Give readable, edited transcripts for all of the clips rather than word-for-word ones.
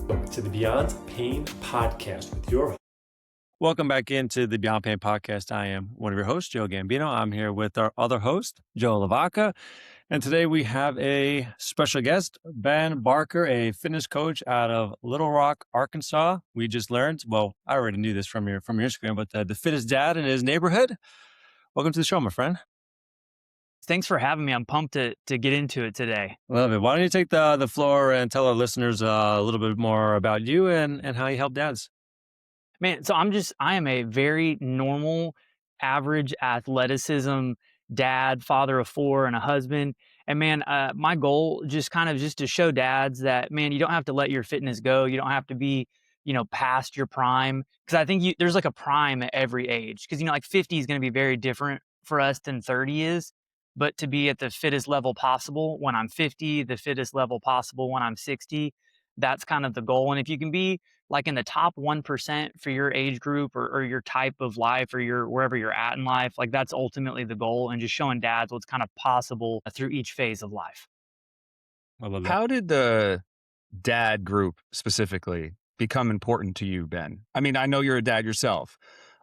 Welcome to the Beyond Pain podcast with your host. Welcome back into the Beyond Pain podcast. I am one of your hosts, Joe Gambino. I'm here with our other host, Joe LaVacca. And today we have a special guest, Ben Barker, a fitness coach out of Little Rock, Arkansas. We just learned, well, I already knew this from your Instagram, but the fittest dad in his neighborhood. Welcome to the show, my friend. Thanks for having me. I'm pumped to get into it today. Love it. Why don't you take the floor and tell our listeners a little bit more about you and how you help dads? Man, so I am a very normal, average athleticism dad, father of 4 and a husband. And man, my goal just to show dads that, man, you don't have to let your fitness go. You don't have to be, past your prime. Because I think there's like a prime at every age. Because, like 50 is going to be very different for us than 30 is. But to be at the fittest level possible when I'm 50, the fittest level possible when I'm 60, that's kind of the goal. And if you can be like in the top 1% for your age group or your type of life or wherever you're at in life, like that's ultimately the goal, and just showing dads what's kind of possible through each phase of life. I love that. How did the dad group specifically become important to you, Ben? I mean, I know you're a dad yourself,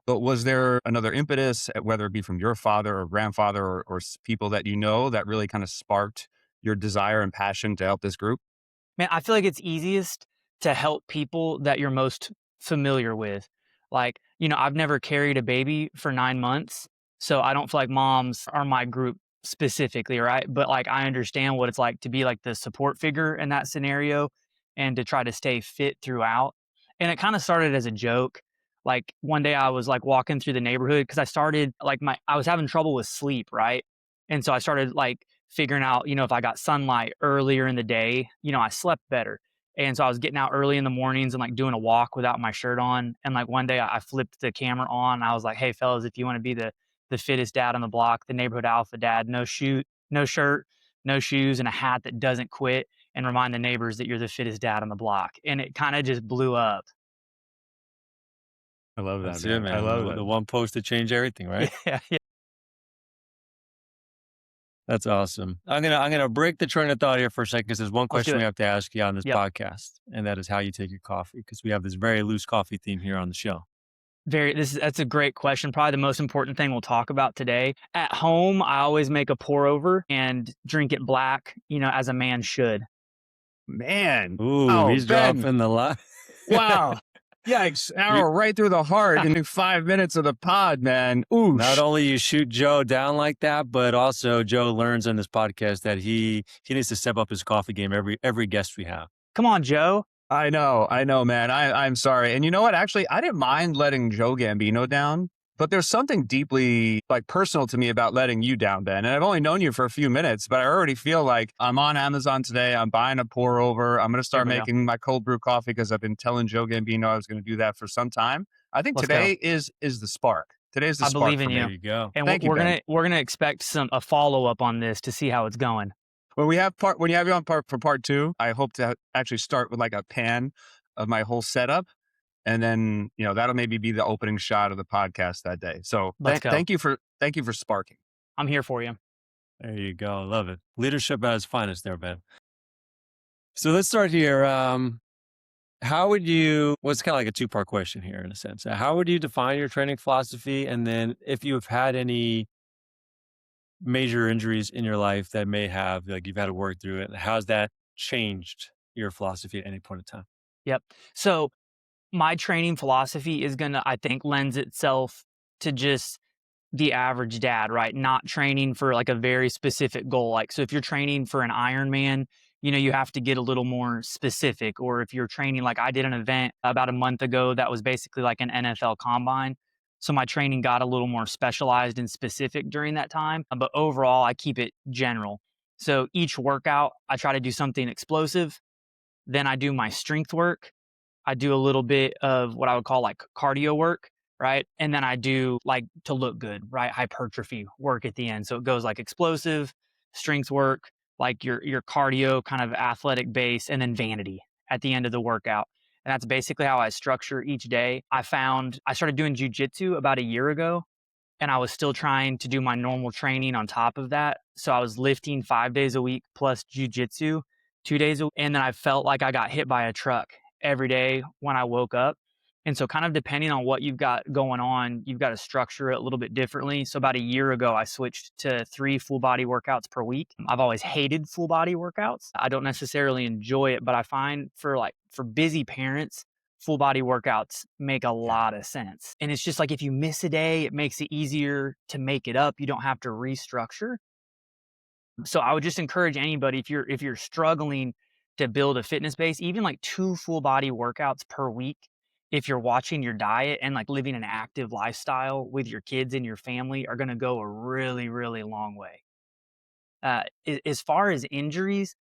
but was there another impetus, whether it be from your father or grandfather or people that you know that really kind of sparked your desire and passion to help this group? Man, I feel like it's easiest to help people that you're most familiar with. Like, I've never carried a baby for 9 months, so I don't feel like moms are my group specifically, right? But like, I understand what it's like to be like the support figure in that scenario and to try to stay fit throughout. And it kind of started as a joke. Like one day I was like walking through the neighborhood because I started like I was having trouble with sleep, right? And so I started like figuring out, if I got sunlight earlier in the day, I slept better. And so I was getting out early in the mornings and like doing a walk without my shirt on. And like one day I flipped the camera on. I was like, hey fellas, if you want to be the fittest dad on the block, the neighborhood alpha dad, no shirt, no shoes, and a hat that doesn't quit, and remind the neighbors that you're the fittest dad on the block. And it kind of just blew up. I love that, That's it, man. I love it. The one post to change everything, right? Yeah. That's awesome. I'm gonna break the train of thought here for a second because there's one question we have to ask you on this podcast, and that is how you take your coffee, because we have this very loose coffee theme here on the show. That's a great question. Probably the most important thing we'll talk about today. At home, I always make a pour over and drink it black, as a man should. Man. Ooh, he's Ben. dropping the line. Wow. Yikes. Arrow right through the heart in 5 minutes of the pod, man. Ooh. Not only you shoot Joe down like that, but also Joe learns on this podcast that he needs to step up his coffee game every guest we have. Come on, Joe. I know, man. I'm sorry. And you know what? Actually, I didn't mind letting Joe Gambino down, but there's something deeply like personal to me about letting you down, Ben. And I've only known you for a few minutes, but I already feel like I'm on Amazon today. I'm buying a pour over. I'm going to start making my cold brew coffee because I've been telling Joe Gambino I was going to do that for some time. I think today is the spark. Today's the spark. I believe in you. There you go. And Thank we're gonna expect a follow up on this to see how it's going. When you have you on for part 2, I hope to actually start with like a pan of my whole setup. And then, that'll maybe be the opening shot of the podcast that day. So thank you for sparking. I'm here for you. There you go. I love it. Leadership at its finest there, Ben. So let's start here. How would you, it's kind of like a 2-part question here in a sense. How would you define your training philosophy? And then if you've had any major injuries in your life that may have, like you've had to work through it, how's that changed your philosophy at any point in time? Yep. So my training philosophy is I think lends itself to just the average dad, right? Not training for like a very specific goal. Like, so if you're training for an Ironman, you have to get a little more specific. Or if you're training, like I did an event about a month ago that was basically like an NFL combine. So my training got a little more specialized and specific during that time. But overall, I keep it general. So each workout, I try to do something explosive. Then I do my strength work. I do a little bit of what I would call like cardio work, right? And then I do like to look good, right? Hypertrophy work at the end. So it goes like explosive, strength work, like your cardio kind of athletic base, and then vanity at the end of the workout. And that's basically how I structure each day. I started doing jujitsu about a year ago, and I was still trying to do my normal training on top of that. So I was lifting 5 days a week plus jujitsu 2 days a week. And then I felt like I got hit by a truck every day when I woke up. And so kind of depending on what you've got going on, you've got to structure it a little bit differently. So about a year ago, I switched to 3 full body workouts per week. I've always hated full body workouts. I don't necessarily enjoy it, but I find for busy parents, full body workouts make a lot of sense. And it's just like if you miss a day, it makes it easier to make it up. You don't have to restructure. So I would just encourage anybody, if you're struggling to build a fitness base, even like 2 full body workouts per week, if you're watching your diet and like living an active lifestyle with your kids and your family are going to go a really, really long way. As far as injuries,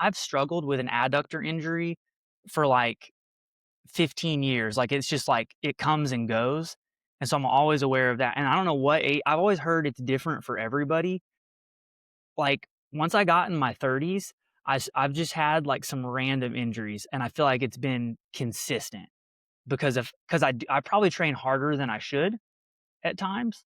I've struggled with an adductor injury for like 15 years. Like it's just like it comes and goes. And so I'm always aware of that. And I don't know I've always heard it's different for everybody. Like once I got in my 30s, I've just had like some random injuries, and I feel like it's been consistent because I probably train harder than I should at times,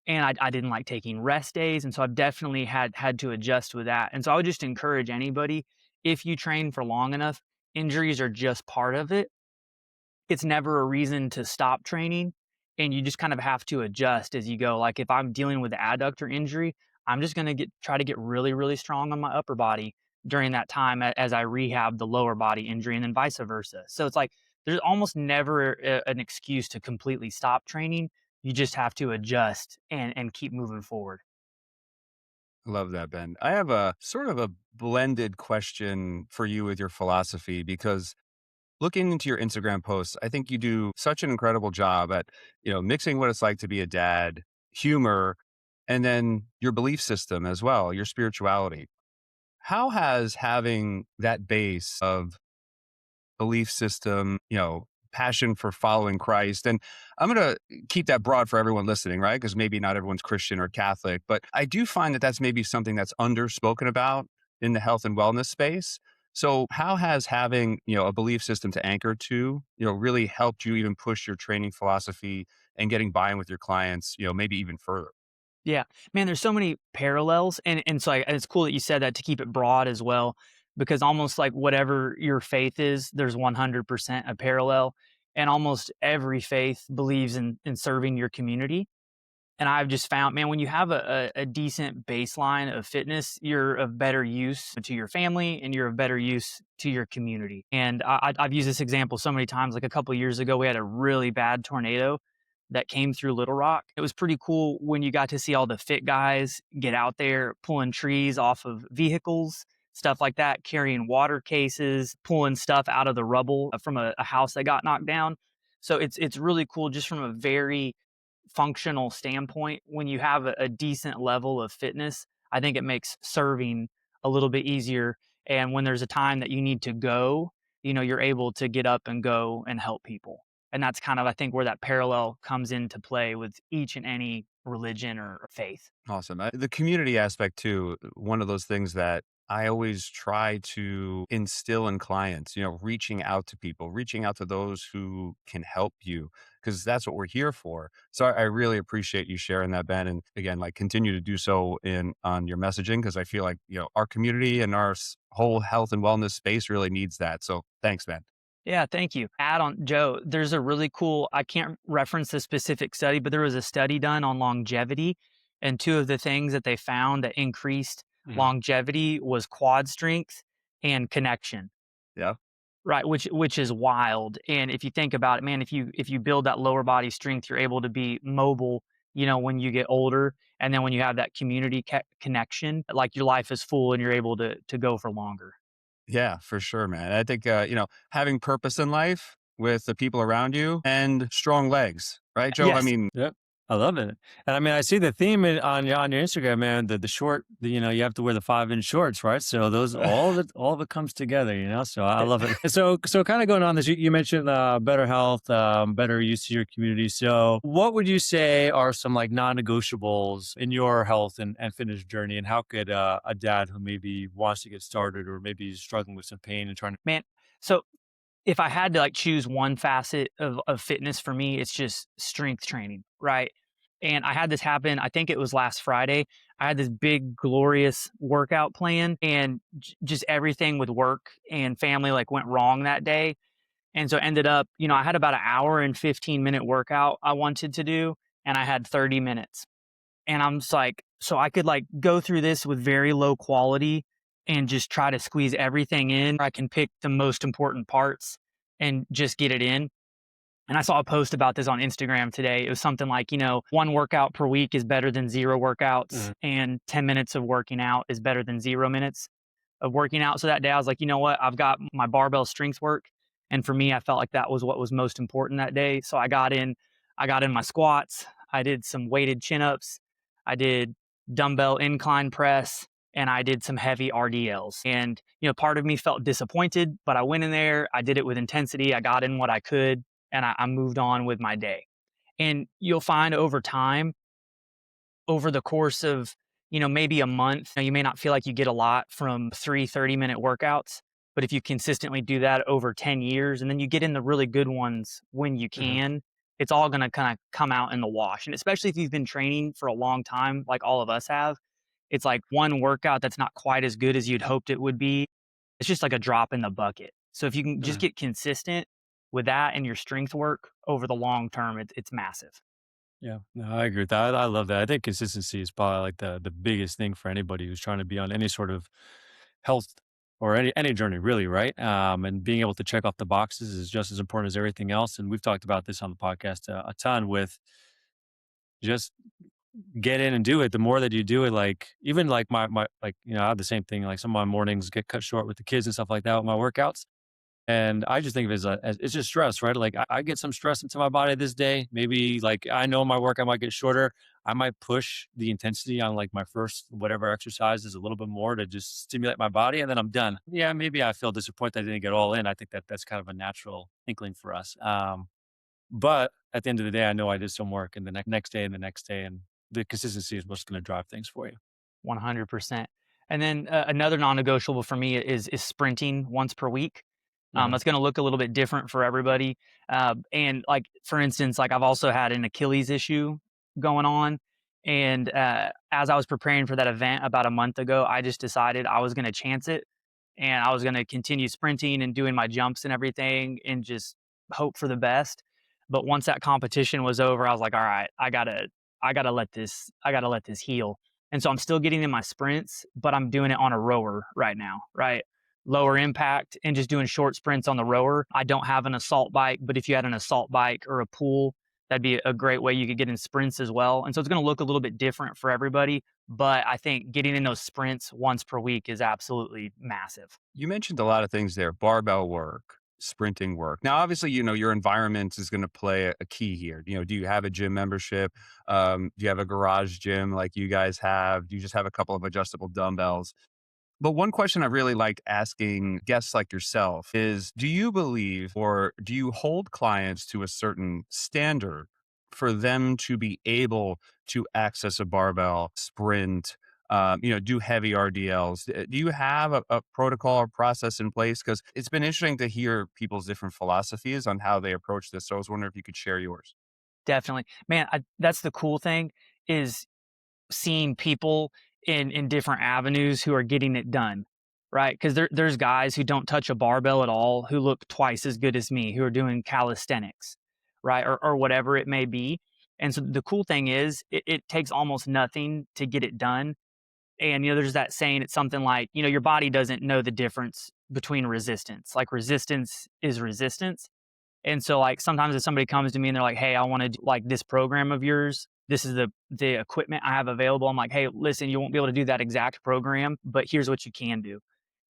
and I didn't like taking rest days, and so I've definitely had to adjust with that. And so I would just encourage anybody, if you train for long enough, injuries are just part of it. It's never a reason to stop training, and you just kind of have to adjust as you go. Like if I'm dealing with the adductor injury, I'm just going to try to get really, really strong on my upper body during that time as I rehab the lower body injury, and then vice versa. So it's like there's almost never an excuse to completely stop training. You just have to adjust and keep moving forward. Love that, Ben. I have a sort of a blended question for you with your philosophy, because looking into your Instagram posts, I think you do such an incredible job at, mixing what it's like to be a dad, humor, and then your belief system as well, your spirituality. How has having that base of belief system, passion for following Christ, and I'm going to keep that broad for everyone listening, right? Because maybe not everyone's Christian or Catholic, but I do find that that's maybe something that's underspoken about in the health and wellness space. So how has having, a belief system to anchor to, really helped you even push your training philosophy and getting buy-in with your clients, maybe even further? Yeah, man, there's so many parallels, and so it's cool that you said that to keep it broad as well, because almost like whatever your faith is, there's 100% a parallel, and almost every faith believes in serving your community. And I've just found, man, when you have a decent baseline of fitness, you're of better use to your family and you're of better use to your community. And I've used this example so many times. Like a couple of years ago, we had a really bad tornado that came through Little Rock. It was pretty cool when you got to see all the fit guys get out there pulling trees off of vehicles, stuff like that, carrying water cases, pulling stuff out of the rubble from a house that got knocked down. So it's really cool just from a very functional standpoint. When you have a decent level of fitness, I think it makes serving a little bit easier. And when there's a time that you need to go, you're able to get up and go and help people. And that's kind of, I think, where that parallel comes into play with each and any religion or faith. Awesome. The community aspect too, one of those things that I always try to instill in clients, reaching out to people, reaching out to those who can help you, because that's what we're here for. So I really appreciate you sharing that, Ben. And again, like continue to do so on your messaging, because I feel like, our community and our whole health and wellness space really needs that. So thanks, Ben. Yeah, thank you. Add on, Joe, there's a really cool, I can't reference the specific study, but there was a study done on longevity. And 2 of the things that they found that increased longevity was quad strength and connection. Yeah. Right, which is wild. And if you think about it, man, if you build that lower body strength, you're able to be mobile, when you get older. And then when you have that community connection, like your life is full and you're able to go for longer. Yeah, for sure, man. I think, having purpose in life with the people around you and strong legs, right, Joe? I Yes. mean, Yep. I love it. And I mean, I see the theme on your Instagram, man, the short, you have to wear the 5-inch shorts, right? So those, all of it comes together, so I love it. So kind of going on this, you mentioned better health, better use to your community. So what would you say are some like non-negotiables in your health and fitness journey? And how could a dad who maybe wants to get started or maybe is struggling with some pain and trying to, Man, so if I had to like choose one facet of fitness for me, it's just strength training, right? And I had this happen, I think it was last Friday. I had this big, glorious workout plan, and just everything with work and family like went wrong that day. And so ended up, I had about an hour and 15-minute workout I wanted to do, and I had 30 minutes. And I'm just like, so I could like go through this with very low quality and just try to squeeze everything in. I can pick the most important parts and just get it in. And I saw a post about this on Instagram today. It was something like, one workout per week is better than 0 workouts, and 10 minutes of working out is better than 0 minutes of working out. So that day I was like, you know what? I've got my barbell strength work. And for me, I felt like that was what was most important that day. So I got in my squats. I did some weighted chin-ups. I did dumbbell incline press, and I did some heavy RDLs. And, part of me felt disappointed, but I went in there, I did it with intensity. I got in what I could, and I moved on with my day. And you'll find over time, over the course of, maybe a month, you may not feel like you get a lot from 3 30-minute workouts, but if you consistently do that over 10 years, and then you get in the really good ones when you can, it's all going to kind of come out in the wash. And especially if you've been training for a long time, like all of us have, it's like one workout that's not quite as good as you'd hoped it would be. It's just like a drop in the bucket. So if you can just get consistent with that and your strength work over the long term, it's massive. Yeah, no, I agree with that. I love that. I think consistency is probably like the biggest thing for anybody who's trying to be on any sort of health or any journey, really, right? And being able to check off the boxes is just as important as everything else. And we've talked about this on the podcast a ton with just get in and do it. The more that you do it, like even like my like I have the same thing. Like some of my mornings get cut short with the kids and stuff like that with my workouts. And I just think of it as it's just stress, right? Like I get some stress into my body this day. Maybe like I know my workout might get shorter. I might push the intensity on like my first whatever exercise is a little bit more to just stimulate my body, and then I'm done. Yeah, maybe I feel disappointed I didn't get all in. I think that's kind of a natural inkling for us. But at the end of the day, I know I did some work, and the next day and the next day, and the consistency is what's going to drive things for you. 100%. And then another non-negotiable for me is sprinting once per week. That's going to look a little bit different for everybody. And like, for instance, like I've also had an Achilles issue going on. And as I was preparing for that event about a month ago, I just decided I was going to chance it, and I was going to continue sprinting and doing my jumps and everything and just hope for the best. But once that competition was over, I was like, all right, I gotta let this heal. And so I'm still getting in my sprints, but I'm doing it on a rower right now, right? Lower impact and just doing short sprints on the rower. I don't have an assault bike, but if you had an assault bike or a pool, that'd be a great way you could get in sprints as well. And so it's going to look a little bit different for everybody, but I think getting in those sprints once per week is absolutely massive. You mentioned a lot of things there: barbell work, sprinting work. Now, obviously, your environment is going to play a key here. Do you have a gym membership? Do you have a garage gym like you guys have? Do you just have a couple of adjustable dumbbells? But one question I really like asking guests like yourself is, do you believe or do you hold clients to a certain standard for them to be able to access a barbell, sprint, do heavy RDLs? Do you have a protocol or process in place? Because it's been interesting to hear people's different philosophies on how they approach this. So I was wondering if you could share yours. Definitely. Man, that's the cool thing is seeing people in different avenues who are getting it done, right? Because there's guys who don't touch a barbell at all who look twice as good as me, who are doing calisthenics, right? Or whatever it may be. And so the cool thing is it takes almost nothing to get it done. And, there's that saying, it's something like, your body doesn't know the difference between resistance. Like resistance is resistance. And so like sometimes if somebody comes to me and they're like, hey, I want to do like this program of yours, this is the equipment I have available. I'm like, hey, listen, you won't be able to do that exact program, but here's what you can do.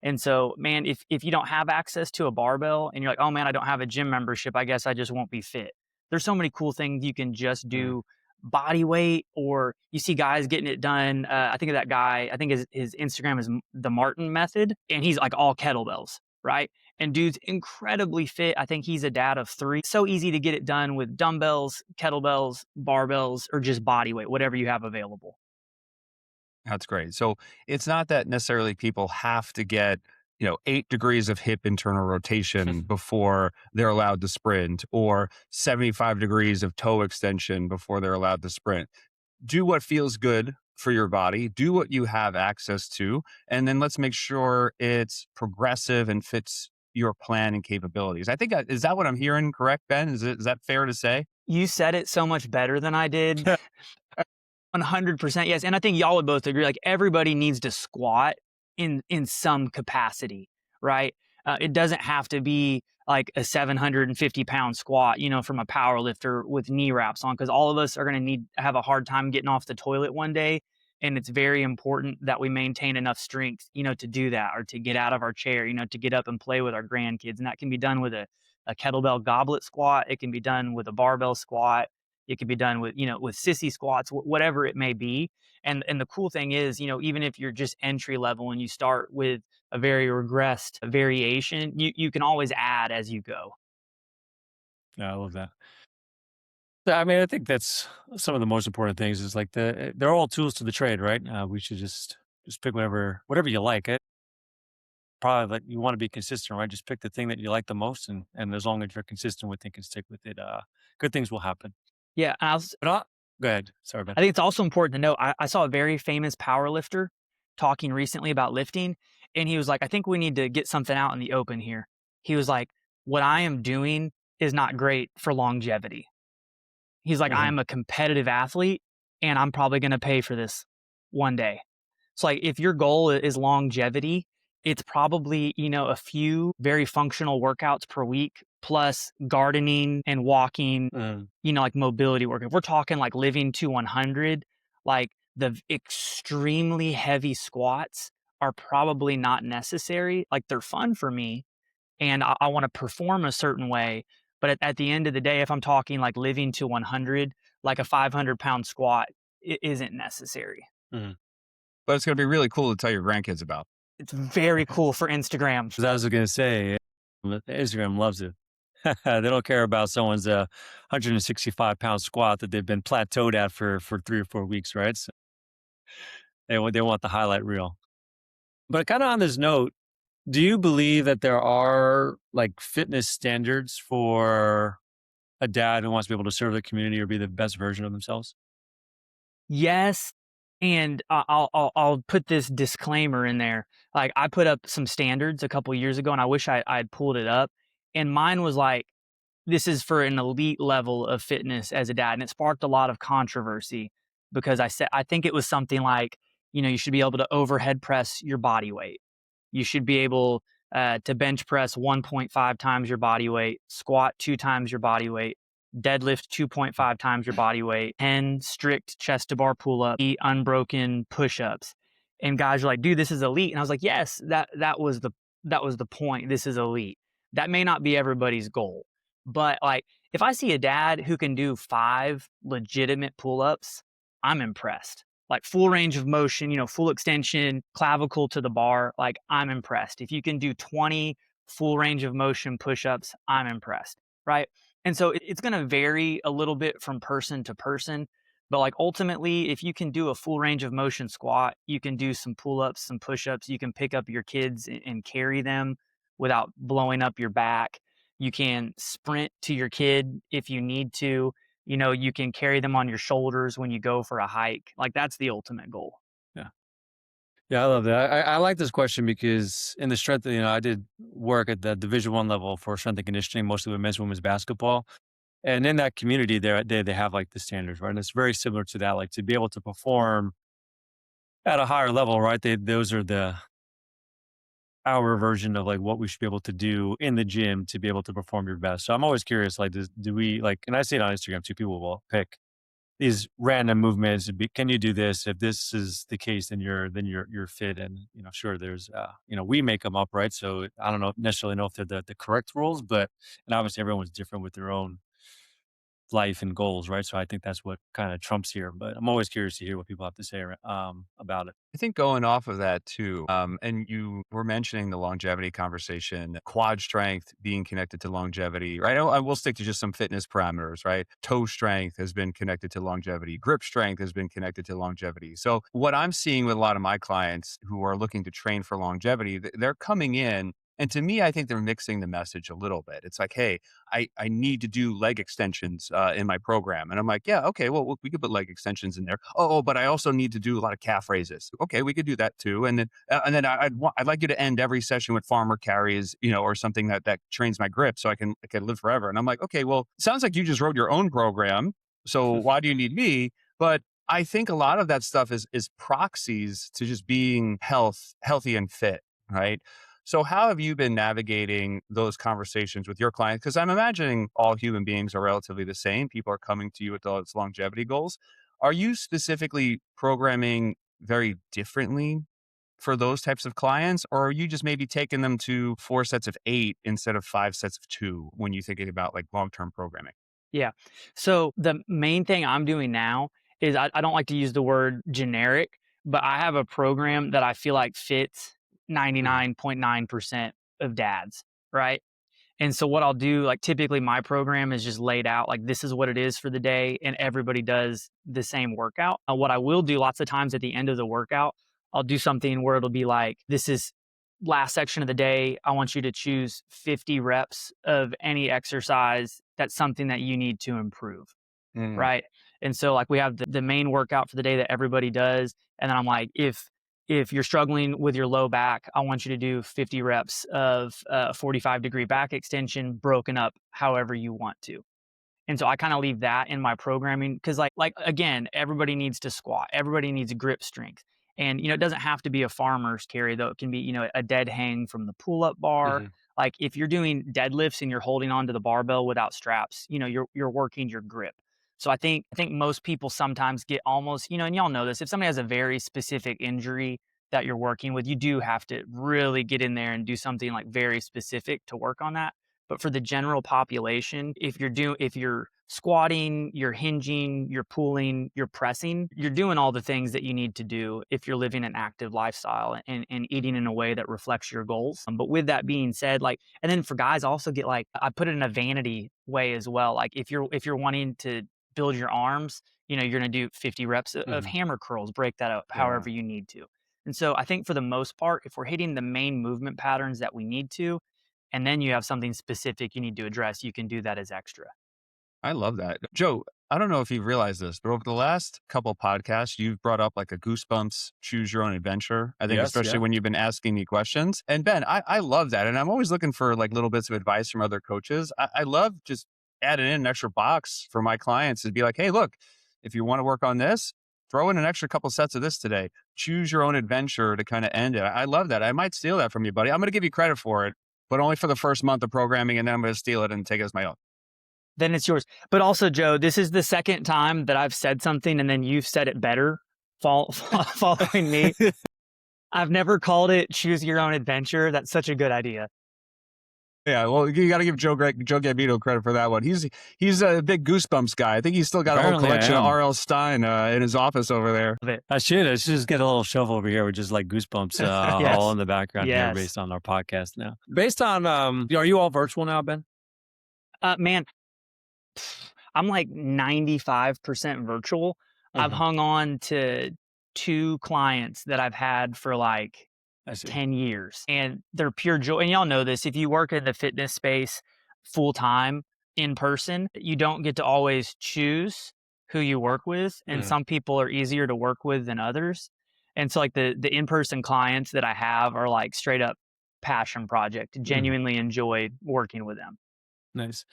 And so, man, if you don't have access to a barbell and you're like, oh man, I don't have a gym membership, I guess I just won't be fit. There's so many cool things you can just do. Body weight, or you see guys getting it done. I think of that guy, I think his Instagram is the Martin Method, and he's like all kettlebells, right? And dude's incredibly fit. I think he's a dad of 3. So easy to get it done with dumbbells, kettlebells, barbells, or just body weight, whatever you have available. That's great. So it's not that necessarily people have to get, 8 degrees of hip internal rotation before they're allowed to sprint, or 75 degrees of toe extension before they're allowed to sprint. Do what feels good for your body, do what you have access to, and then let's make sure it's progressive and fits your plan and capabilities. I think, is that what I'm hearing correct, Ben? Is that fair to say? You said it so much better than I did. 100% yes. And I think y'all would both agree, like everybody needs to squat in some capacity, right? It doesn't have to be like a 750-pound squat, from a power lifter with knee wraps on, because all of us are going to have a hard time getting off the toilet one day. And it's very important that we maintain enough strength, to do that, or to get out of our chair, to get up and play with our grandkids. And that can be done with a kettlebell goblet squat. It can be done with a barbell squat. It can be done with, with sissy squats, whatever it may be. And the cool thing is, even if you're just entry level and you start with a very regressed variation, you can always add as you go. Yeah, I love that. I mean, I think that's some of the most important things is like they're all tools to the trade, right? We should just pick whatever you like. It probably like you want to be consistent, right? Just pick the thing that you like the most, and as long as you're consistent with it and stick with it, good things will happen. Yeah. But go ahead. Sorry, Ben. I think it's also important to know, I saw a very famous power lifter talking recently about lifting, and he was like, I think we need to get something out in the open here. He was like, what I am doing is not great for longevity. He's like, I'm a competitive athlete and I'm probably going to pay for this one day. So like if your goal is longevity, it's probably, a few very functional workouts per week plus gardening and walking, like mobility work. If we're talking like living to 100, like the extremely heavy squats are probably not necessary. Like they're fun for me and I want to perform a certain way. But at the end of the day, if I'm talking like living to 100, like a 500-pound squat isn't necessary. But it's going to be really cool to tell your grandkids about. It's very cool for Instagram. I was going to say, Instagram loves it. They don't care about someone's 165-pound squat that they've been plateaued at for 3 or 4 weeks, right? So they want the highlight reel. But kind of on this note, do you believe that there are like fitness standards for a dad who wants to be able to serve the community or be the best version of themselves? Yes. And I'll put this disclaimer in there. Like I put up some standards a couple years ago and I wish I'd pulled it up. And mine was like, this is for an elite level of fitness as a dad. And it sparked a lot of controversy because I think it was something like, you should be able to overhead press your body weight. You should be able to bench press 1.5 times your body weight, squat 2 times your body weight, deadlift 2.5 times your body weight, 10 strict chest to bar pull-up, 8 unbroken push-ups. And guys are like, dude, this is elite. And I was like, yes, that was the point. This is elite. That may not be everybody's goal. But like if I see a dad who can do 5 legitimate pull-ups, I'm impressed. Like full range of motion, full extension, clavicle to the bar, like I'm impressed. If you can do 20 full range of motion push-ups, I'm impressed, right? And so it's going to vary a little bit from person to person, but like ultimately, if you can do a full range of motion squat, you can do some pull-ups, some push-ups, you can pick up your kids and carry them without blowing up your back. You can sprint to your kid if you need to. You can carry them on your shoulders when you go for a hike. Like that's the ultimate goal. Yeah. Yeah, I love that. I like this question because in the strength, I did work at the Division I level for strength and conditioning, mostly with men's and women's basketball. And in that community there, they have like the standards, right? And it's very similar to that, like to be able to perform at a higher level, right? Those are our version of like what we should be able to do in the gym to be able to perform your best. So I'm always curious, like, do we like, and I see it on Instagram too, people will pick these random movements. Can you do this? If this is the case, then you're fit. And, sure, there's, we make them up, right? So I don't necessarily know if they're the correct rules, and obviously everyone's different with their own life and goals, right? So I think that's what kind of trumps here. But I'm always curious to hear what people have to say about it. I think going off of that too, and you were mentioning the longevity conversation, quad strength being connected to longevity, right? I will stick to just some fitness parameters, right? Toe strength has been connected to longevity. Grip strength has been connected to longevity. So what I'm seeing with a lot of my clients who are looking to train for longevity, they're coming in. And to me, I think they're mixing the message a little bit. It's like, hey, I need to do leg extensions in my program. And I'm like, yeah, okay, well, we could put leg extensions in there. Oh, but I also need to do a lot of calf raises. Okay, we could do that too. And then I'd like you to end every session with farmer carries, or something that trains my grip so I can live forever. And I'm like, okay, well, sounds like you just wrote your own program. So why do you need me? But I think a lot of that stuff is proxies to just being healthy and fit, right? So how have you been navigating those conversations with your clients? Because I'm imagining all human beings are relatively the same. People are coming to you with those longevity goals. Are you specifically programming very differently for those types of clients? Or are you just maybe taking them to 4 sets of 8 instead of 5 sets of 2 when you're thinking about like long-term programming? Yeah. So the main thing I'm doing now is I don't like to use the word generic, but I have a program that I feel like fits 99.9% of dads, right? And so what I'll do, like typically my program is just laid out like this is what it is for the day, and everybody does the same workout. What I will do lots of times at the end of the workout, I'll do something where it'll be like, this is last section of the day. I want you to choose 50 reps of any exercise that's something that you need to improve. Mm. Right. And so like we have the main workout for the day that everybody does. And then I'm like, if you're struggling with your low back, I want you to do 50 reps of 45-degree back extension broken up however you want to. And so I kind of leave that in my programming because like again, everybody needs to squat. Everybody needs grip strength. And it doesn't have to be a farmer's carry though. It can be, a dead hang from the pull-up bar. Mm-hmm. Like if you're doing deadlifts and you're holding onto the barbell without straps, you're working your grip. So I think most people sometimes get almost, and y'all know this, if somebody has a very specific injury that you're working with, you do have to really get in there and do something like very specific to work on that. But for the general population, if you're squatting, you're hinging, you're pulling, you're pressing, you're doing all the things that you need to do if you're living an active lifestyle and eating in a way that reflects your goals. But with that being said, and then for guys, I also get I put it in a vanity way as well. Like if you're wanting to build your arms, you're going to do 50 reps of hammer curls, break that up Yeah. however you need to. And so I think for the most part, if we're hitting the main movement patterns that we need to, and then you have something specific you need to address, you can do that as extra. I love that. Joe, I don't know if you've realized this, but over the last couple podcasts, you've brought up like a goosebumps, choose your own adventure. I think Yes, especially yeah. when you've been asking me questions. And Ben, I love that. And I'm always looking for like little bits of advice from other coaches. I love just adding in an extra box for my clients to be like, hey, look, if you want to work on this, throw in an extra couple sets of this today. Choose your own adventure to kind of end it. I love that. I might steal that from you, buddy. I'm going to give you credit for it, but only for the first month of programming. And then I'm going to steal it and take it as my own. Then it's yours. But also, Joe, this is the second time that I've said something and then you've said it better following me. I've never called it choose your own adventure. That's such a good idea. Yeah, well, you got to give Joe Gambino credit for that one. He's a big Goosebumps guy. I think he's still got a whole Apparently I collection of am. R.L. Stein in his office over there. I should just get a little shovel over here with just like goosebumps Yes. all in the background here Yes. based on our podcast now. Based on, are you all virtual now, Ben? Man, I'm like 95% virtual. I've hung on to 2 clients that I've had for like I see. 10 years, and they're pure joy. And y'all know this, if you work in the fitness space full time in person, you don't get to always choose who you work with. And some people are easier to work with than others. And so like the in-person clients that I have are like straight up passion project, genuinely enjoy working with them. Nice.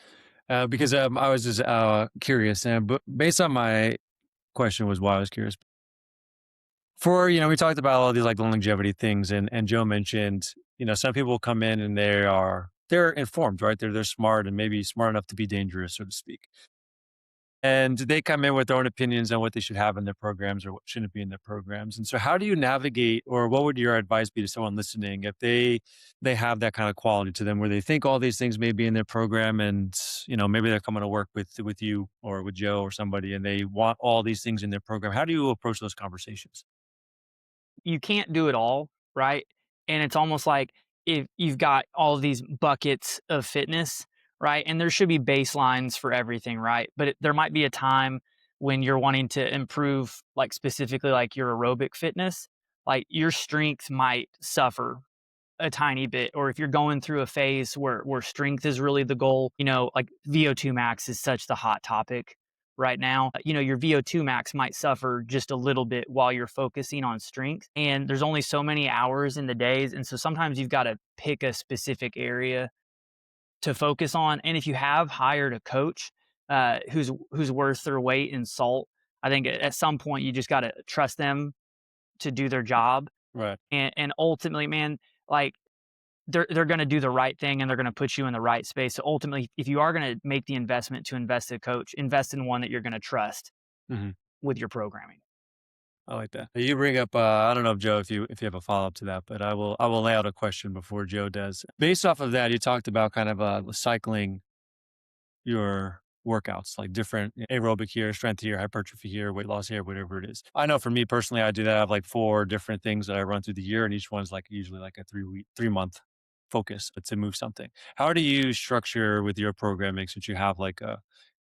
Because I was just curious, but based on my question was why I was curious. For, we talked about all these like longevity things and Joe mentioned, some people come in and they're informed, right? They're smart and maybe smart enough to be dangerous, so to speak. And they come in with their own opinions on what they should have in their programs or what shouldn't be in their programs. And so how do you navigate, or what would your advice be to someone listening if they have that kind of quality to them where they think all these things may be in their program and, maybe they're coming to work with you or with Joe or somebody and they want all these things in their program. How do you approach those conversations? You can't do it all, right? And it's almost like if you've got all of these buckets of fitness, right? And there should be baselines for everything, right? But there might be a time when you're wanting to improve, like specifically like your aerobic fitness, like your strength might suffer a tiny bit, or if you're going through a phase where strength is really the goal, like VO2 max is such the hot topic right now. Your VO2 max might suffer just a little bit while you're focusing on strength, and there's only so many hours in the days, and so sometimes you've got to pick a specific area to focus on. And if you have hired a coach who's worth their weight in salt, I think at some point you just got to trust them to do their job. Right. And ultimately, man, like they're going to do the right thing and they're going to put you in the right space. So ultimately, if you are going to make the investment to invest in a coach, invest in one that you're going to trust Mhm. with your programming. I like that. You bring up, I don't know if Joe, if you have a follow up to that, but I will lay out a question before Joe does. Based off of that, you talked about kind of cycling your workouts, like different aerobic here, strength here, hypertrophy here, weight loss here, whatever it is. I know for me personally, I do that. I have like 4 different things that I run through the year, and each one's like usually like a 3-month focus to move something. How do you structure with your programming since you have like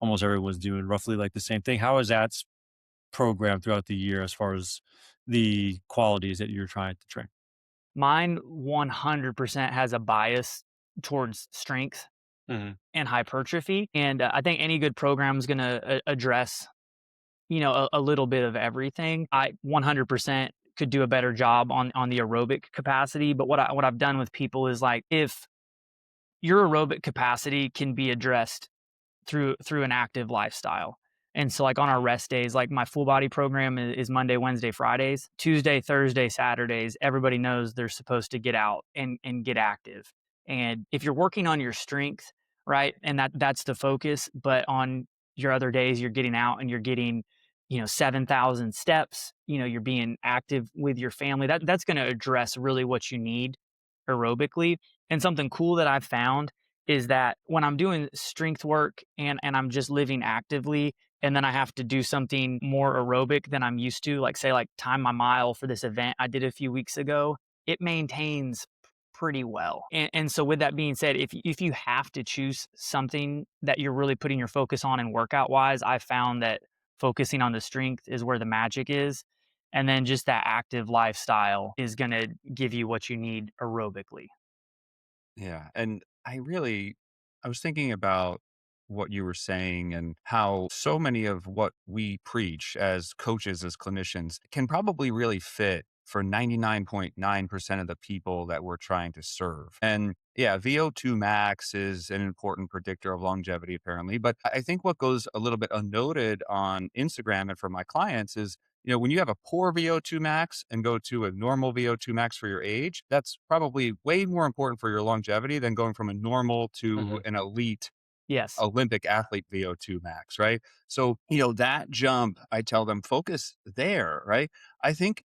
almost everyone's doing roughly like the same thing? How is that programmed throughout the year as far as the qualities that you're trying to train? Mine 100% has a bias towards strength Mhm. and hypertrophy. And I think any good program is going to address, a little bit of everything. I 100% could do a better job on the aerobic capacity. But what I've done with people is like, if your aerobic capacity can be addressed through an active lifestyle. And so like on our rest days, like my full body program is Monday, Wednesday, Fridays, Tuesday, Thursday, Saturdays. Everybody knows they're supposed to get out and get active. And if you're working on your strength, right, and that's the focus, but on your other days you're getting out and you're getting 7,000 steps, you're being active with your family. That's going to address really what you need aerobically. And something cool that I've found is that when I'm doing strength work and I'm just living actively, and then I have to do something more aerobic than I'm used to, like say like time my mile for this event I did a few weeks ago, it maintains pretty well. And so with that being said, if you have to choose something that you're really putting your focus on and workout wise, I found that focusing on the strength is where the magic is. And then just that active lifestyle is going to give you what you need aerobically. Yeah. And I was thinking about what you were saying and how so many of what we preach as coaches, as clinicians, can probably really fit for 99.9% of the people that we're trying to serve. And yeah, VO2 max is an important predictor of longevity, apparently. But I think what goes a little bit unnoted on Instagram and for my clients is when you have a poor VO2 max and go to a normal VO2 max for your age, that's probably way more important for your longevity than going from a normal to Mhm. an elite Yes. Olympic athlete VO2 max, right? So, that jump, I tell them focus there, right? I think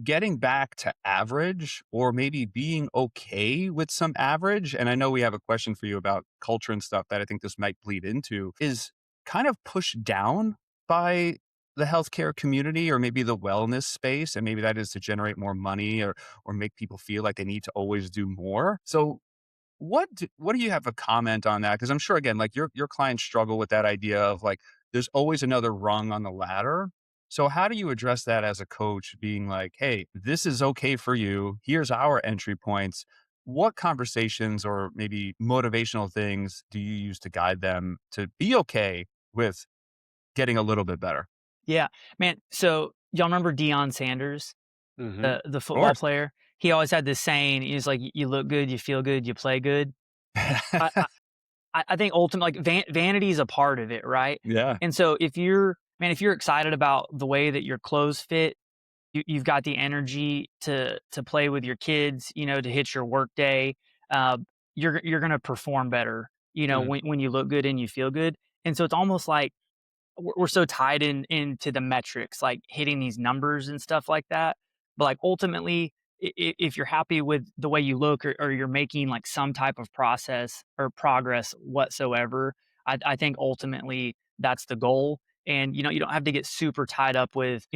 getting back to average or maybe being okay with some average, and I know we have a question for you about culture and stuff that I think this might bleed into, is kind of pushed down by the healthcare community or maybe the wellness space. And maybe that is to generate more money or make people feel like they need to always do more. So what do you have a comment on that? Because I'm sure again, like your clients struggle with that idea of like there's always another rung on the ladder. So how do you address that as a coach, being like, hey, this is okay for you. Here's our entry points. What conversations or maybe motivational things do you use to guide them to be okay with getting a little bit better? Yeah, man. So y'all remember Deion Sanders, Mhm. the Of football course. player? He always had this saying. He's like, "You look good, you feel good, you play good." I I, I think ultimately, like vanity is a part of it, right? Yeah. And so if you're excited about the way that your clothes fit, you've got the energy to play with your kids, to hit your work day. Uh, you're gonna perform better, Mhm. when you look good and you feel good. And so it's almost like we're so tied into the metrics, like hitting these numbers and stuff like that. But like ultimately, if you're happy with the way you look, or you're making like some type of process or progress whatsoever, I think ultimately that's the goal. And you don't have to get super tied up with,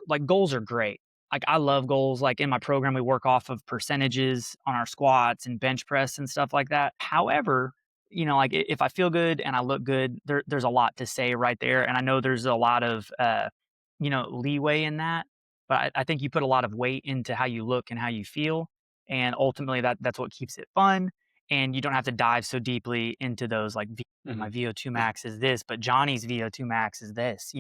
like, goals are great. Like, I love goals. Like, in my program, we work off of percentages on our squats and bench press and stuff like that. However, like, if I feel good and I look good, there's a lot to say right there. And I know there's a lot of, leeway in that. But I think you put a lot of weight into how you look and how you feel. And ultimately, that's what keeps it fun. And you don't have to dive so deeply into those, like, my VO2 max is this, but Johnny's VO2 max is this.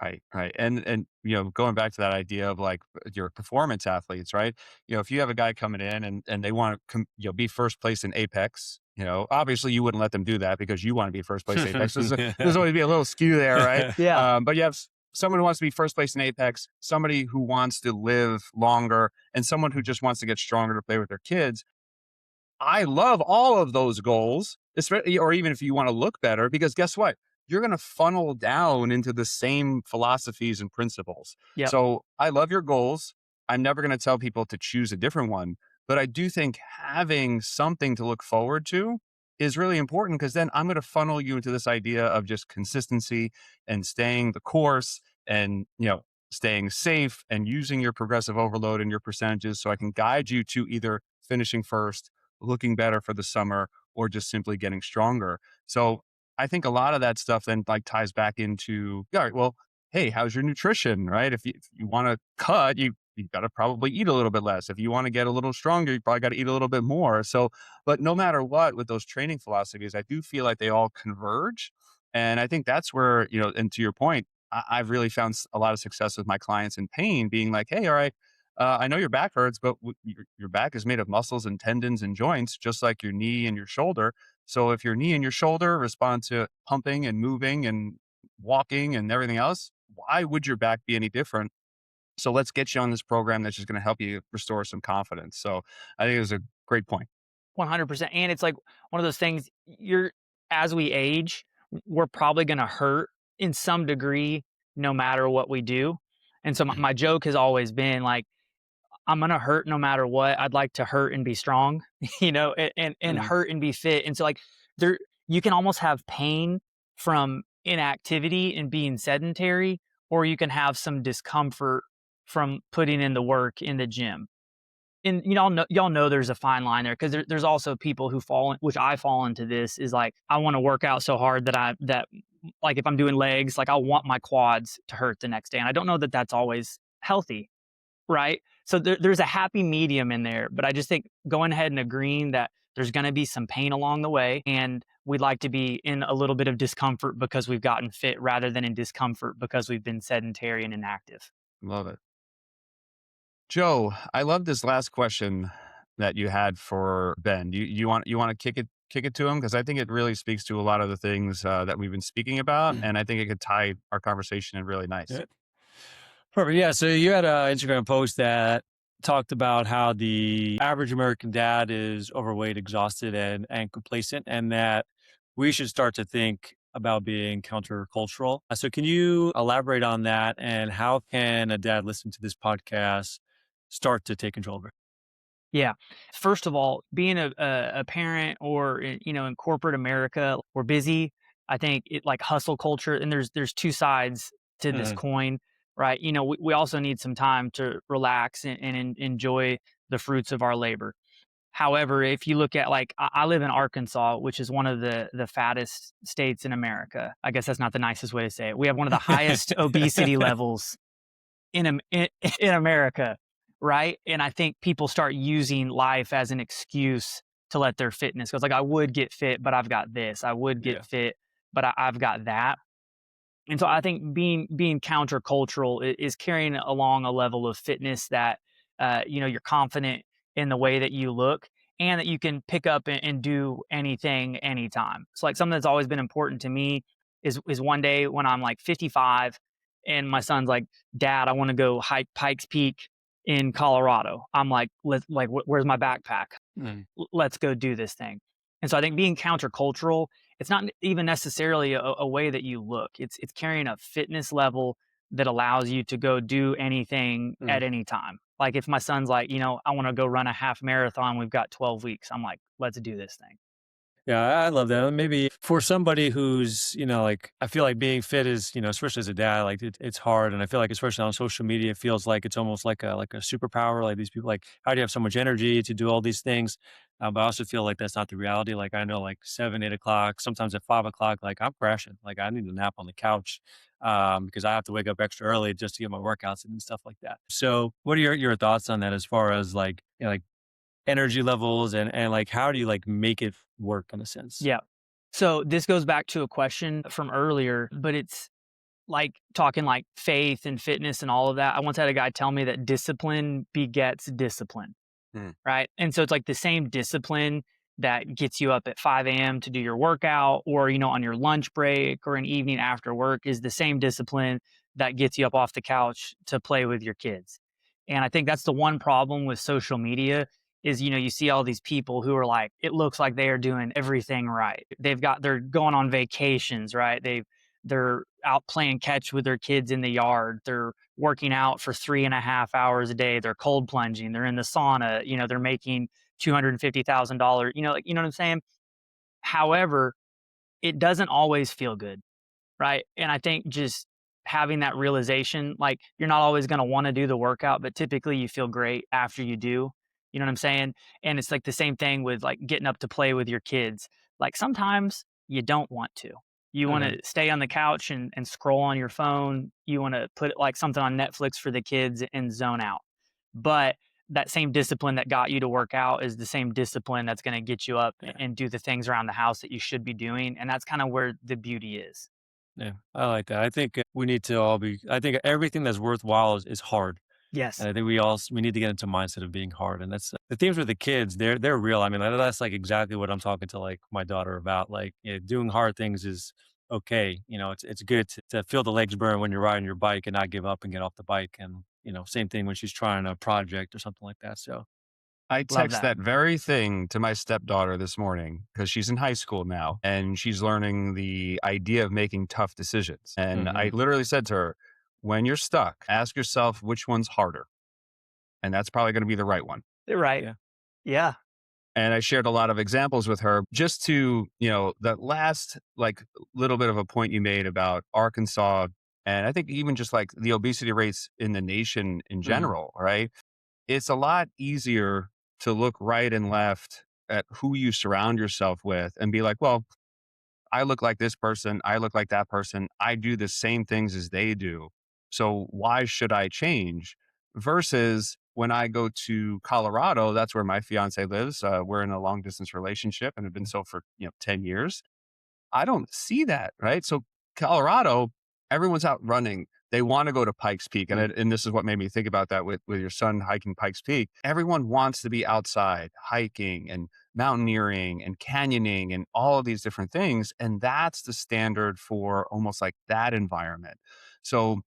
Right, right. And going back to that idea of like your performance athletes, right? If you have a guy coming in and they want to be first place in Apex, obviously you wouldn't let them do that because you want to be first place in Apex. There's always be a little skew there, right? Yeah. But you have someone who wants to be first place in Apex, somebody who wants to live longer, and someone who just wants to get stronger to play with their kids. I love all of those goals, especially, or even if you want to look better, because guess what? You're going to funnel down into the same philosophies and principles. Yep. So I love your goals. I'm never going to tell people to choose a different one, but I do think having something to look forward to is really important, because then I'm going to funnel you into this idea of just consistency and staying the course, and, staying safe and using your progressive overload and your percentages so I can guide you to either finishing first, looking better for the summer, or just simply getting stronger. So I think a lot of that stuff then like ties back into, all right, well, hey, how's your nutrition, right? If you want to cut, you got to probably eat a little bit less. If you want to get a little stronger, you probably got to eat a little bit more. So, but no matter what, with those training philosophies, I do feel like they all converge. And I think that's where, and to your point, I've really found a lot of success with my clients in pain, being like, hey, all right, I know your back hurts, but your back is made of muscles and tendons and joints, just like your knee and your shoulder. So if your knee and your shoulder respond to pumping and moving and walking and everything else, why would your back be any different? So let's get you on this program that's just going to help you restore some confidence. So I think it was a great point. 100%. And it's like one of those things, as we age, we're probably going to hurt in some degree, no matter what we do. And so my joke has always been like, I'm going to hurt no matter what. I'd like to hurt and be strong, and hurt and be fit. And so like you can almost have pain from inactivity and being sedentary, or you can have some discomfort from putting in the work in the gym. And y'all know there's a fine line there, because there's also people who which I fall into this, is like, I want to work out so hard that like if I'm doing legs, like I want my quads to hurt the next day. And I don't know that that's always healthy. Right. So there's a happy medium in there, but I just think going ahead and agreeing that there's going to be some pain along the way, and we'd like to be in a little bit of discomfort because we've gotten fit, rather than in discomfort because we've been sedentary and inactive. Love it. Joe, I love this last question that you had for Ben. You want to kick it to him, because I think it really speaks to a lot of the things that we've been speaking about, and I think it could tie our conversation in really nice. Yeah. Perfect. Yeah. So you had an Instagram post that talked about how the average American dad is overweight, exhausted, and complacent, and that we should start to think about being countercultural. So can you elaborate on that, and how can a dad listening to this podcast start to take control of it? Yeah. First of all, being a parent, or in corporate America, we're busy. I think it, like, hustle culture, and there's two sides to this coin, right? We also need some time to relax and enjoy the fruits of our labor. However, if you look at, like, I live in Arkansas, which is one of the fattest states in America. I guess that's not the nicest way to say it. We have one of the highest obesity levels in America, right? And I think people start using life as an excuse to let their fitness go. It's like, I would get fit, but I've got this. I would get fit, but I've got that. And so I think being countercultural is carrying along a level of fitness that, you're confident in the way that you look, and that you can pick up and do anything, anytime. So like, something that's always been important to me is one day when I'm like 55 and my son's like, Dad, I want to go hike Pikes Peak in Colorado. I'm like, where's my backpack? Let's go do this thing. And so I think being countercultural, it's not even necessarily a way that you look. It's carrying a fitness level that allows you to go do anything at any time. Like if my son's like, I want to go run a half marathon, we've got 12 weeks. I'm like, let's do this thing. Yeah, I love that. Maybe for somebody who's, like, I feel like being fit is, especially as a dad, like it's hard. And I feel like, especially on social media, it feels like it's almost like a superpower. Like these people, like, how do you have so much energy to do all these things? But I also feel like that's not the reality. Like I know like 7, 8 o'clock, sometimes at 5 o'clock, like I'm crashing. Like I need a nap on the couch because I have to wake up extra early just to get my workouts and stuff like that. So what are your thoughts on that as far as like, like energy levels and like how do you like make it work in a sense? Yeah. So this goes back to a question from earlier, but it's like talking like faith and fitness and all of that. I once had a guy tell me that discipline begets discipline. Right. And so it's like the same discipline that gets you up at 5 a.m. to do your workout or, on your lunch break or an evening after work is the same discipline that gets you up off the couch to play with your kids. And I think that's the one problem with social media is, you see all these people who are like, it looks like they are doing everything right. They're going on vacations, right? They're out playing catch with their kids in the yard. They're working out for 3.5 hours a day. They're cold plunging. They're in the sauna. They're making $250,000. You know what I'm saying? However, it doesn't always feel good, right? And I think just having that realization, like you're not always going to want to do the workout, but typically you feel great after you do. You know what I'm saying? And it's like the same thing with like getting up to play with your kids. Like sometimes you don't want to. You want to stay on the couch and scroll on your phone. You want to put like something on Netflix for the kids and zone out. But that same discipline that got you to work out is the same discipline that's going to get you up and do the things around the house that you should be doing. And that's kind of where the beauty is. Yeah, I like that. I think we need to all I think everything that's worthwhile is hard. Yes. And I think we need to get into mindset of being hard. And that's the themes with the kids. They're real. I mean, that's like exactly what I'm talking to like my daughter about. Like doing hard things is okay. It's good to feel the legs burn when you're riding your bike and not give up and get off the bike. And, same thing when she's trying a project or something like that. So I Love text that. that very thing to my stepdaughter this morning because she's in high school now and she's learning the idea of making tough decisions. And I literally said to her, when you're stuck, ask yourself which one's harder. And that's probably going to be the right one. Right. Yeah. And I shared a lot of examples with her just to, that last like little bit of a point you made about Arkansas. And I think even just like the obesity rates in the nation in general, right? It's a lot easier to look right and left at who you surround yourself with and be like, well, I look like this person. I look like that person. I do the same things as they do. So why should I change? Versus when I go to Colorado, that's where my fiance lives. We're in a long distance relationship and have been so for 10 years. I don't see that, right? So Colorado, everyone's out running. They want to go to Pikes Peak. And this is what made me think about that with your son hiking Pikes Peak. Everyone wants to be outside hiking and mountaineering and canyoning and all of these different things. And that's the standard for almost like that environment. So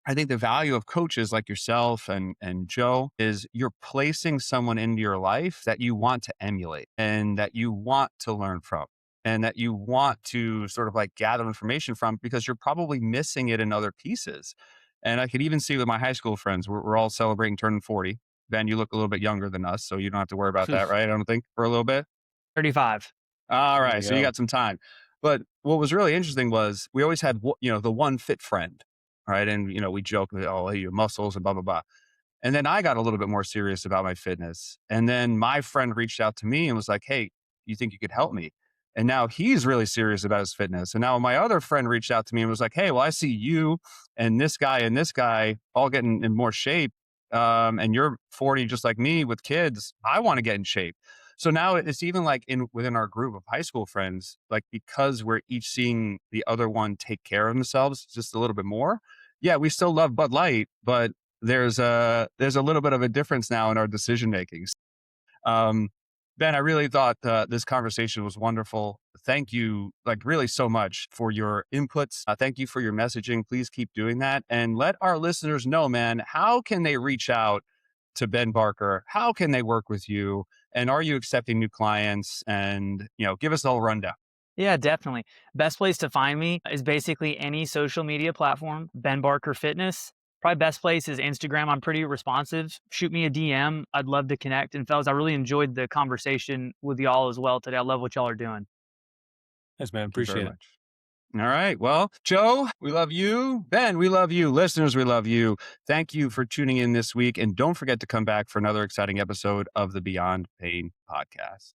I think the value of coaches like yourself and Joe is you're placing someone into your life that you want to emulate and that you want to learn from and that you want to sort of like gather information from because you're probably missing it in other pieces. And I could even see with my high school friends, we're all celebrating turning 40. Ben, you look a little bit younger than us, so you don't have to worry about that, right? I don't think for a little bit. 35. All There right. you So you go. got some time. But what was really interesting was we always had, the one fit friend, right? And, we joke, oh, hey, your muscles and blah, blah, blah. And then I got a little bit more serious about my fitness. And then my friend reached out to me and was like, hey, you think you could help me? And now he's really serious about his fitness. And now my other friend reached out to me and was like, hey, well, I see you and this guy all getting in more shape. And you're 40 just like me with kids. I want to get in shape. So now it's even like within our group of high school friends, like because we're each seeing the other one take care of themselves just a little bit more. Yeah, we still love Bud Light, but there's a little bit of a difference now in our decision making. Ben, I really thought this conversation was wonderful. Thank you, like really so much for your inputs. Thank you for your messaging. Please keep doing that. And let our listeners know, man, how can they reach out to Ben Barker? How can they work with you? And are you accepting new clients? And, give us the whole rundown. Yeah, definitely. Best place to find me is basically any social media platform, Ben Barker Fitness. Probably best place is Instagram. I'm pretty responsive. Shoot me a DM. I'd love to connect. And fellas, I really enjoyed the conversation with y'all as well today. I love what y'all are doing. Thanks, man. Thank you very Appreciate it. much. All right. Well, Joe, we love you. Ben, we love you. Listeners, we love you. Thank you for tuning in this week. And don't forget to come back for another exciting episode of the Beyond Pain podcast.